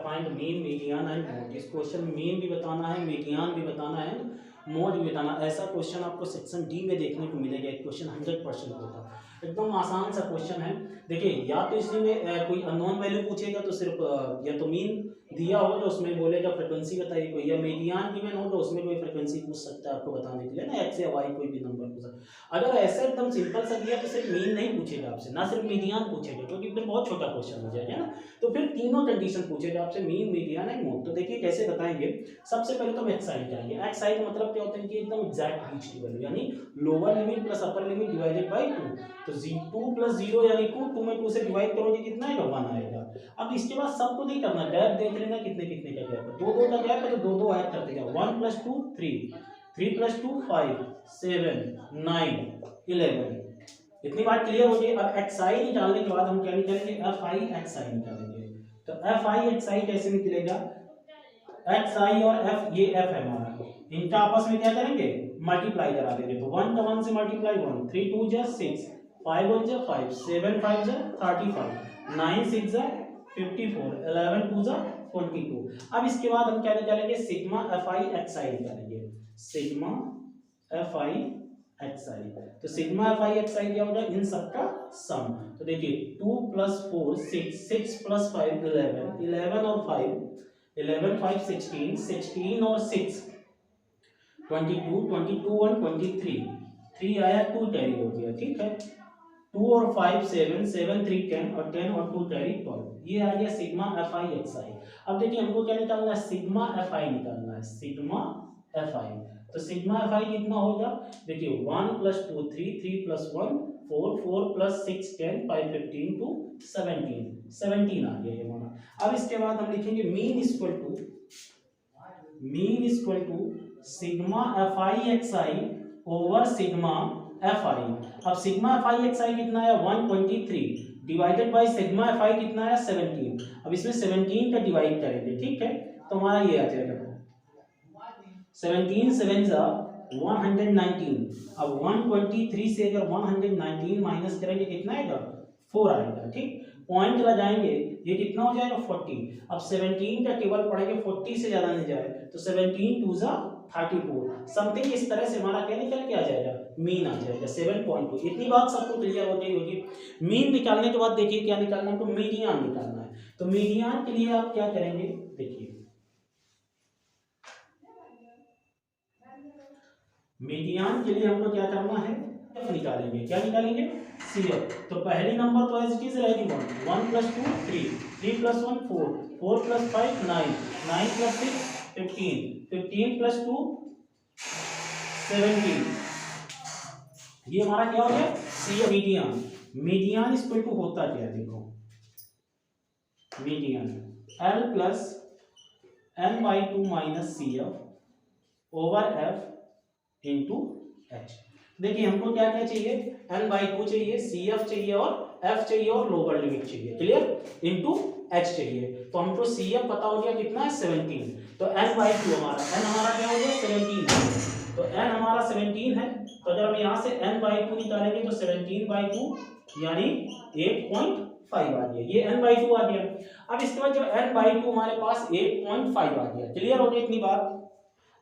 Find mean, median and mode. इस question mean भी बताना है, मीडियन भी बताना है, मोड भी बताना। ऐसा क्वेश्चन आपको सेक्शन डी में देखने को मिलेगा। एक क्वेश्चन 100% होगा, एकदम आसान सा क्वेश्चन है। देखिए, या तो इसमें कोई अननोन वैल्यू पूछेगा तो सिर्फ या तो मीन दिया हो तो उसमें बोलेगा फ्रिक्वेंसी बताइए कोई, या मीडियन गिवन हो तो उसमें कोई फ्रिक्वेंसी पूछ सकता है आपको बताने के लिए ना, एक्स या वाई कोई भी नंबर पूछ सकता है। अगर ऐसा एकदम सिंपल सा दिया तो सिर्फ मीन नहीं पूछेगा आपसे, ना सिर्फ मीडियन पूछेगा, क्योंकि फिर बहुत छोटा क्वेश्चन हो जाएगा ना। तो फिर तीनों कंडीशन पूछेगा आपसे, मीन, मीडियन एंड मोड। तो देखिए कैसे बताएंगे। सबसे पहले तो हम एक्स आई करेंगे। एक्स आई का मतलब क्या होता है कि एकदम एग्जैक्ट बीच की वैल्यू, यानी lower limit plus upper limit divided by 2। तो 2 प्लस 0 यानी 2, 2 में 2 से डिवाइड करोगे कितना आएगा, 1 आएगा। अब इसके बाद सबको नहीं करना, गैप देख लेना कितने कितने का गैप है, 2 2 का गैप है तो 2 2 ऐड करते जाओ। 1 प्लस 2 3, 3 प्लस 2 5, 7 9 11। इतनी बात क्लियर हो गई। अब एक्स आई निकालने के बाद हम क्या निकालेंगे, एफ आई एक्स आई निकालेंगे। तो एफ आई एक्स आई कैसे निकलेगा, एक्स आई और एफ, ये एफ है हमारा, इनका आपस में क्या करेंगे, मल्टीप्लाई करा देंगे। तो 1 का 1 से मल्टीप्लाई 1, 3 2 जा 6, 5 1 जा 5, 7 5 जा 35, 9 6 जा 54, 11 2 जा 42। अब इसके बाद हम क्या निकालेंगे, सिग्मा एफ आई एक्स आई निकालेंगे, सिग्मा एफ आई एक्स आई। तो सिग्मा एफ आई एक्स आई क्या होगा, इन सबका सम। तो देखिए 2 प्लस 4 6, 6 प्लस 5 11, 11 और 5, 11 5 16, 16 और 6 22, 22 और 23, 3 आया 2 कैरी हो गया, ठीक है। 2 और 5 7, 7 3 10 और 10 और 2 कैरी 12। ये आ गया सिग्मा एफ आई एक्स आई। अब देखिए हमको क्या निकालना है, सिग्मा एफ आई निकालना है, सिग्मा एफ आई। तो सिग्मा एफ आई कितना होगा, देखिए 1 प्लस 2 3, 3 प्लस 1 4, 4 प्लस 6 10, 5 15 टू 17, 17 आ गया ये हमारा। अब इसके बाद हम लिखेंगे mean equal to sigma F I X I over sigma F I. अब sigma F I X I कितना है 123 divided by sigma F I कितना है 17। अब इसमें 17 का डिवाइड करेंगे, ठीक है। तो हमारा ये आ जाएगा 17 7 जा 119। अब 123 से अगर 119 माइनस करेंगे कितना आएगा, 4 आएगा, ठीक। पॉइंट लगाएंगे, ये कितना हो जाएगा 40। अब 17 का टेबल पढ़ेंगे, 40 से ज्यादा नहीं जाए तो 17 2 जा 34, समथिंग इस तरह से हमारा क्या निकल के आ जाएगा, मीन आ जाएगा 7.2। इतनी बात सबको क्लियर हो गई होगी। मीन निकालने के बाद देखिए क्या निकालना है, तो मीडियन निकालना है। तो मीडियन के लिए आप क्या करेंगे, देखिए मीडियन के लिए हमको क्या करना है, निकालेंगे, क्या निकालेंगे, CF। तो पहली नंबर तो एज इट इज रहेगी 1, 1 plus 2 3, 3 plus 1 4, 4 plus 5 9, 9 plus 6 15, 15 plus 2 17। ये हमारा क्या हो गया, CF median. Median equal to होता क्या है, देखो median L plus n/2 minus CF over F into H। देखिए हमको क्या क्या चाहिए, n/2 चाहिए, CF चाहिए और F चाहिए और लोअर लिमिट चाहिए, क्लियर, इंटू H चाहिए। तो हमको CF पता हो गया कितना है 17। तो n/2 हमारा, n हमारा क्या हो गया 17, तो n हमारा 17 है। तो अगर हम यहाँ से n/2 निकालेंगे तो 17/2 यानी 8.5 आ गया, ये n/2 आ गया। अब इसके बाद जब n/2 हमारे पास 8.5 आ गया, क्लियर हो गई इतनी बात।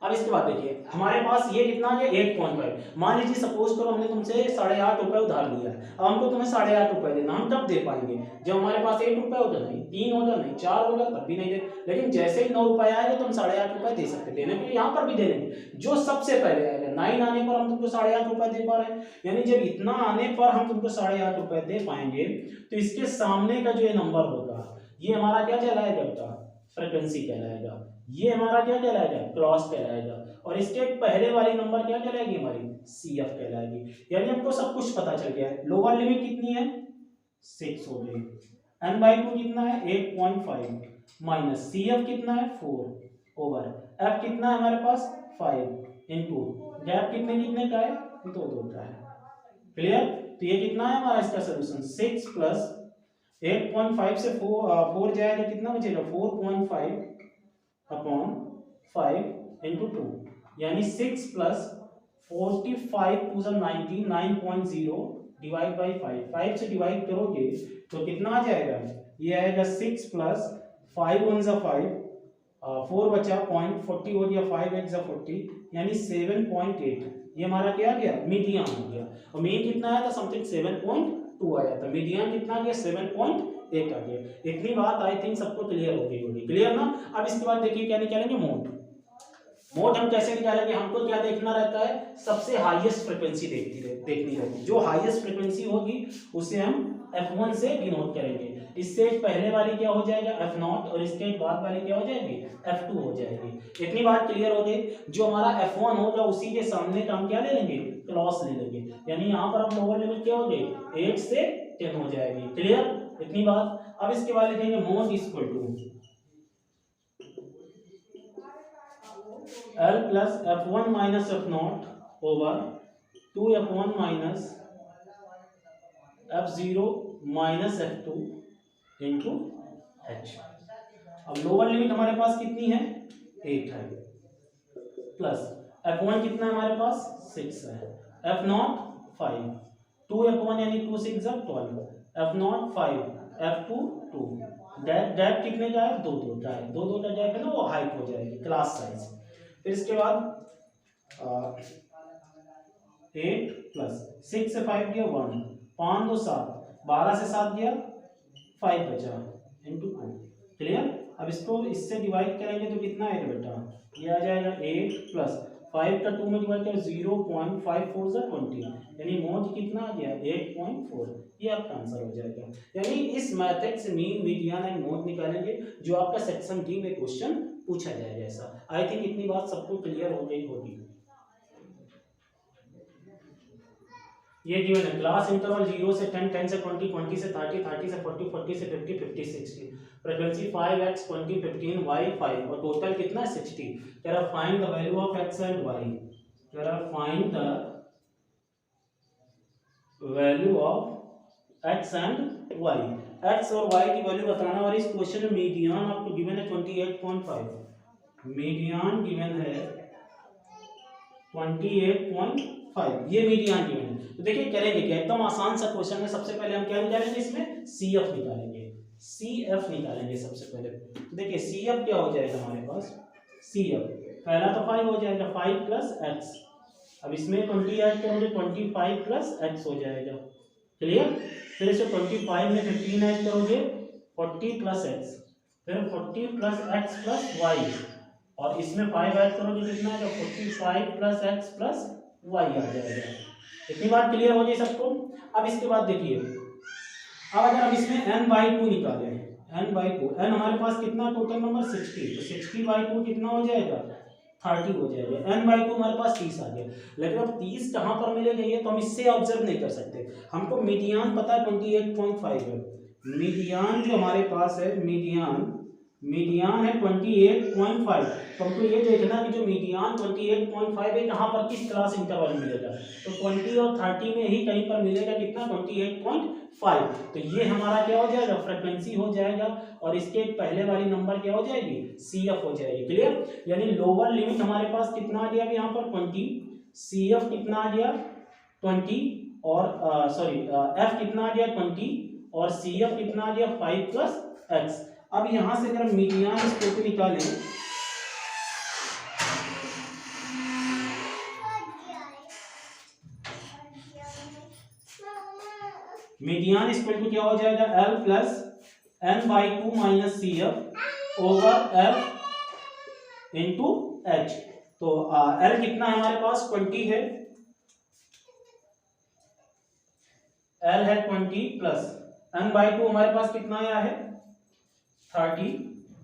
अब इसके बाद देखिए हमारे पास ये कितना आ गया 8.5। मान लीजिए सपोज करो हमने तुमसे 8.5 रुपए उधार लिया है, अब हमको तुम्हें 8.5 रुपए देना, हम कब दे पाएंगे, जब हमारे पास 8 रुपए होगा, नहीं 3 होगा, नहीं 4 होगा, तब भी नहीं दे। लेकिन जैसे ही 9 रुपए आएगा तो हम 8.5 रुपए दे सकते, देने के लिए यहाँ पर भी दे देंगे। जो सबसे पहले आएगा 9 आने पर हम तुमको 8.5 रुपए दे पा रहे हैं, यानी जब इतना आने पर हम तुमको 8.5 रुपए दे पाएंगे तो इसके सामने का जो ये नंबर होगा ये हमारा क्या कहलाएगा बेटा, फ्रीक्वेंसी कहलाएगा। ये हमारा क्या कहलाएगा, क्रॉस कहलाएगा। और इसके पहले वाली नंबर क्या कहलाएगी, हमारी CF कहलाएगी। यानी हमको सब कुछ पता चल गया है। लोअर लिमिट कितनी है 6 हो गई, n/2 कितना है 8.5 माइनस CF कितना है 4 ओवर F कितना है हमारे पास 5 इंटू गैप कितने कितने का है 2 2 का है, क्लियर। तो ये कितना है हमारा इसका सोल्यूशन 6 प्लस 8.5 से 4 जाएगा कितना बचेगा 4.5 अपॉन 5 इंटू 2 यानी 6 प्लस 45 टू 90 9.0 डिवाइड बाई 5 से डिवाइड करोगे तो कितना आ जाएगा, ये आएगा 6 प्लस 5 वन ज़ा 5, 4 बचा पॉइंट, 40 हो गया, 5 8 ज़ा 40, यानी 7.8। ये हमारा क्या आ गया, मीडियन हो गया। और मीन कितना आया था, समथिंग 7.2 आया था। मीडियन कितना आ गया, 7.8 आ गया। इतनी बात आई थिंक सबको क्लियर हो गई होगी, क्लियर ना। अब इसके बाद देखिए क्या निकालेंगे, मोड। मोड हम कैसे निकालेंगे, हमको क्या देखना रहता है, सबसे हाईएस्ट फ्रीक्वेंसी देखनी रहती है। जो हाईएस्ट फ्रीक्वेंसी होगी उसे हम f1 से डिनोट करेंगे। इससे पहले वाली क्या हो जाएगा, f0, और इसके बाद वाली क्या हो जाएगी, f2 हो जाएगी। इतनी बात क्लियर हो गई। जो हमारा f1 होगा उसी के सामने का हम क्या ले लेंगे, क्रॉस ले लेंगे, यानी यहाँ पर हम लोअर लिमिट क्या हो गई, 8 से 10 हो जाएगी। क्लियर, इतनी बात। अब इसके बाद लिखेंगे mode equal to L plus f1 minus f0 over 2f1 minus f0 minus f2 into h। अब लोअर लिमिट हमारे पास कितनी है, 8 है, प्लस f1 कितना है हमारे पास, 6 है, f0 5, 2f1 यानी 2 6 12, f0 5, f2 2, डेप कितने का है, 2 2 का है, 2 2 का डेप है ना, वो हाइट हो जाएगी, क्लास साइज। फिर इसके बाद 8 प्लस 6 से 5 गया 1, 5 2 7, 12 से 7 गया 5 बचा इंटू 2। क्लियर। अब इसको इससे डिवाइड करेंगे तो कितना आएगा बेटा, ये आ जाएगा 8 प्लस 5 का 2 में डिवाइड करें 0.54 से 20, यानी मोड कितना आ गया, 8.4। ये आपका आंसर हो जाएगा। यानी इस मेथड से मीन, मीडियन एंड मोड निकालेंगे, जो आपका सेक्शन डी में क्वेश्चन पूछा जाएगा। ऐसा आई थिंक इतनी बात सबको क्लियर हो गई होगी। ये गिवन है, क्लास इंटरवल 0 से 10, 10 से 20, 20 से 30, 30 से 40, 40 से 50, 50 60, फ्रीक्वेंसी 5x 20 15 y 5, और टोटल कितना है 60। कह रहा find the value of x and y, कह रहा find the value of x and y, x और y की वैल्यू बताना। और इस क्वेश्चन में मीडियन आपको गिवन है 28.5, मीडियन गिवन है 28.5, ये मीडियन गिवन है। तो देखिए करेंगे क्या, एकदम आसान सा क्वेश्चन है। सबसे पहले हम क्या निकालेंगे, इसमें CF निकालेंगे, CF निकालेंगे सबसे पहले। तो देखिए CF क्या हो जाएगा हमारे पास, CF पहला तो 5 हो जाएगा, 5 प्लस x, अब इसमें 20 ऐड करोगे 25 प्लस x हो जाएगा। क्लियर। फिर इसे 25 में 15 ऐड करोगे 40 प्लस x, फिर 40 प्लस x प्लस y, और इसमें 5 ऐड करोगे कितना है, 45 प्लस x प्लस y आ जाएगा। इतनी बात क्लियर हो गई सबको। अब इसके बाद देखिए, अब अगर हम इसमें n/2 निकालें, n/2, n हमारे पास कितना टोटल नंबर 60, तो 60/2 कितना हो जाएगा, 30 हो जाएगा। n/2 हमारे पास 30 आ गया। लेकिन अब 30 कहाँ पर मिलेगा, ये तो हम इससे ऑब्जर्व नहीं कर सकते। हमको मीडियन पता है 28.5 है, मीडियन जो हमारे पास है, मीडियन है 28.5। तो हमको ये देखना कि जो मीडियन 28.5 है कहाँ पर, किस क्लास इंटरवल में मिलेगा, तो 20 और 30 में ही कहीं पर मिलेगा, कितना 28.5। तो ये हमारा क्या हो जाएगा, फ्रीक्वेंसी हो जाएगा, और इसके पहले वाली नंबर क्या हो जाएगी, CF हो जाएगी। क्लियर। यानी लोअर लिमिट हमारे पास कितना आ गया यहाँ पर 20, CF कितना आ गया 20, और सॉरी F कितना आ गया 20, और CF कितना आ गया 5 प्लस x। अब यहां से अगर मीडियन स्क्वायर निकालें, मीडियन स्क्वायर टू क्या हो जाएगा, L plus n/2 minus CF over F into H। तो L कितना है हमारे पास 20 है, L है 20 प्लस n/2 हमारे पास कितना आया है 30,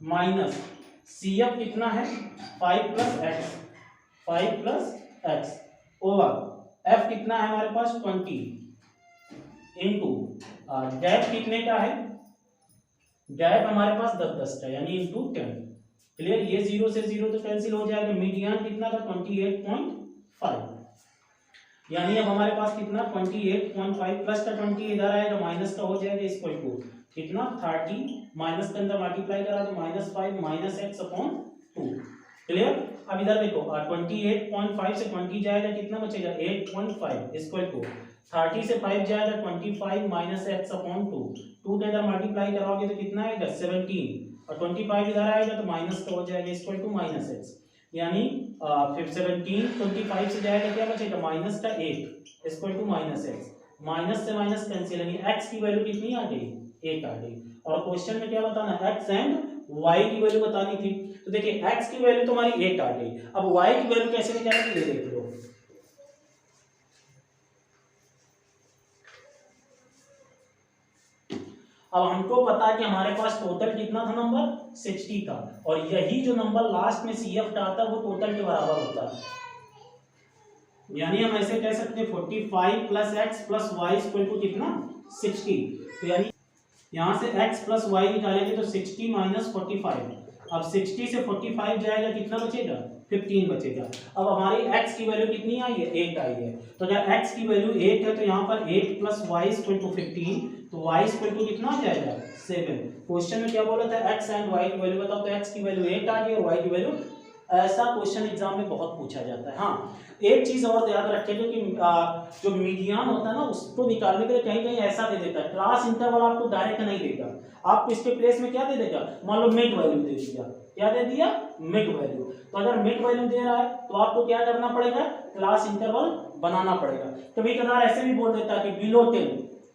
माइनस CF कितना है 5 plus x, 5 plus x over F कितना है हमारे पास 20 इंटू गैप कितने का है, गैप हमारे पास 10 का, यानी इंटू 10। क्लियर। ये 0 से 0 तो कैंसिल हो जाएगा। मीडियन कितना था 28.5, यानी अब हमारे पास कितना 28.5 प्लस का 20 इधर आएगा, माइनस का हो जाएगा, इक्वल टू कितना 30, माइनस के अंदर मल्टीप्लाई करा तो -5 माइनस x अपॉन 2। क्लियर। अब इधर देखो 28.5 से 20 जाएगा, कितना बचेगा 8.5 इक्वल टू 30 से 5 जाएगा 25 माइनस x अपॉन 2 के अंदर मल्टीप्लाई कराओगे तो कितना आएगा 17, और 25 इधर आएगा तो माइनस का हो जाएगा इक्वल टू माइनस एक्स, यानी 17 25 से जाएगा क्या बचेगा माइनस का 8 equal to minus X, minus से माइनस कैंसिल, यानी एक्स की वैल्यू कितनी आ गई 8 आ गई। और क्वेश्चन में क्या बताना है एक्स एंड वाई की वैल्यू बतानी थी। तो देखिए एक्स की वैल्यू तो हमारी 8 आ गई, अब वाई की वैल्यू कैसे निकालेंगे ये देख लो। अब हमको पता है कि हमारे पास टोटल कितना था नंबर 60 था, और यही जो नंबर लास्ट में CF का आता है वो टोटल के बराबर होता है, यानी हम ऐसे कह सकते हैं 45 plus X plus Y equal to कितना 60। तो यानी यहाँ से x प्लस वाई निकालेंगे तो 60 माइनस 45, अब 60 से 45 जाएगा कितना बचेगा 15 बचेगा। अब हमारी x की वैल्यू कितनी आई है 8 आई है, तो अगर x की वैल्यू 8 है तो यहाँ पर 8 प्लस वाई इक्वल टू 15, तो y इक्वल टू कितना आ जाएगा 7। क्वेश्चन में क्या बोला था x एंड y की वैल्यू बताओ, तो x की वैल्यू 8 आ गई और y की वैल्यू, ऐसा क्वेश्चन एग्जाम में बहुत पूछा जाता है। हाँ एक चीज और याद रखेंगे कि जो मीडियन होता है ना उसको निकालने के लिए कहीं कहीं ऐसा दे देता है, क्लास इंटरवल आपको डायरेक्ट नहीं देगा, आपको इसके प्लेस में क्या दे देगा, मान लो मिड वैल्यू दे दिया, क्या दे दिया मिड वैल्यू। तो अगर मिड वैल्यू दे रहा है तो आपको क्या करना पड़ेगा, क्लास इंटरवल बनाना पड़ेगा। कभी कभार ऐसे भी बोल देता है कि बिलो 10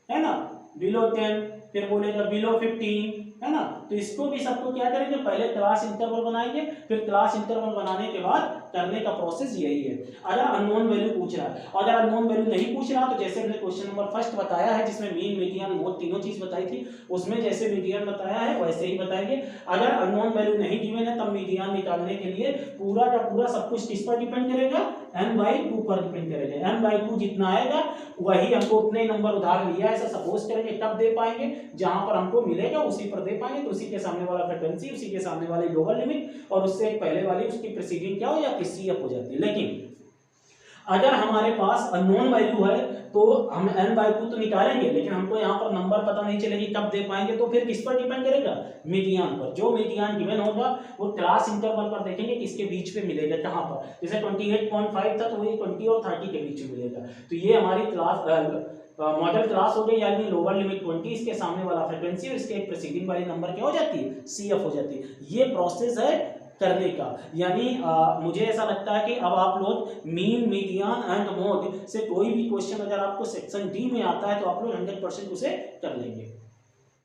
है ना, बिलो 10, फिर बोलेगा बिलो 15 है ना, तो इसको भी सबको क्या करेंगे, पहले क्लास इंटरवल बनाएंगे, फिर क्लास इंटरवल बनाने के बाद करने का प्रोसेस यही है। अगर अननोन वैल्यू पूछ रहा है, अगर अननोन वैल्यू नहीं पूछ रहा तो जैसे हमने क्वेश्चन नंबर फर्स्ट बताया है जिसमें मीन मीडियन मोड तीनों चीज बताई थी, उसमें जैसे मीडियन बताया है वैसे ही बताएंगे। अगर अननोन वैल्यू नहीं गिवन है तब मीडियन निकालने के लिए पूरा का पूरा सब कुछ किस पर डिपेंड करेगा, n/2 पर डिपेंड करेगा। n/2 जितना आएगा वही हमको उतने नंबर उधार लिया ऐसा सपोज करेंगे, तब दे पाएंगे जहां पर हमको मिलेगा उसी पर दे पाएंगे, तो उसी के सामने वाला फ्रीक्वेंसी, उसी के सामने वाली लोअर लिमिट और उससे पहले वाली उसकी प्रीसीडिंग क्या हो जाती है CF हो जाती है। लेकिन अगर हमारे पास अननोन वैल्यू है तो हम n/2 तो निकालेंगे, लेकिन हमको यहाँ पर नंबर पता नहीं चलेगी कब दे पाएंगे, तो फिर किस पर डिपेंड करेगा, मीडियन पर। जो मीडियन गिवन होगा वो क्लास इंटरवल पर देखेंगे किसके बीच पे मिलेगा, कहाँ पर, जैसे 28.5 था तो ये 20 और 30 के बीच में मिलेगा, तो ये हमारी क्लास मॉडल क्लास हो गई, यानी लोअर लिमिट 20, इसके सामने वाला फ्रीक्वेंसी और इसके एक प्रीसीडिंग वाली नंबर क्या हो जाती है CF हो जाती है। ये प्रोसेस है करने का, यानी मुझे ऐसा लगता है कि अब आप लोग मीन मीडियन एंड मोड से कोई भी क्वेश्चन अगर आपको सेक्शन D में आता है तो आप लोग 100% उसे कर लेंगे।